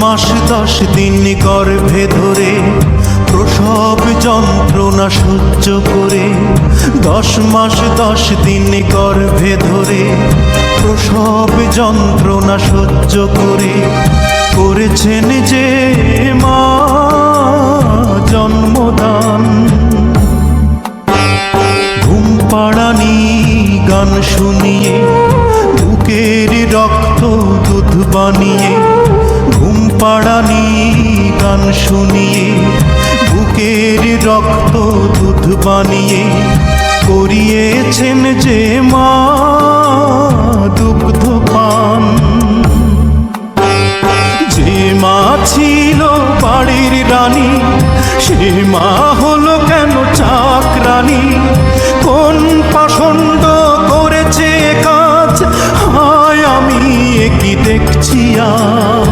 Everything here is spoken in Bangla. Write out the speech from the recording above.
মাস 10 দিন গর্ভে ধরে প্রসব যন্ত্রণা সহ্য করে, 10 মাস 10 দিন গর্ভে ধরে প্রসব যন্ত্রণা সহ্য করে করেছেন যে মা জন্মদান। ঘুম পাড়ানি গান শুনিয়ে বুকের রক্ত দুধ বানিয়ে, ঘুম পাড়ানি গান শুনিয়ে বুকের রক্ত দুধ বানিয়ে করিয়েছেন যে মা দুগ্ধ পান। যে মা ছিল বাড়ির রানী সে মা হলো কেন চাকরানী? কোন পাষণ্ড করেছে কাজ, হায় আমি কি দেখছি আজ।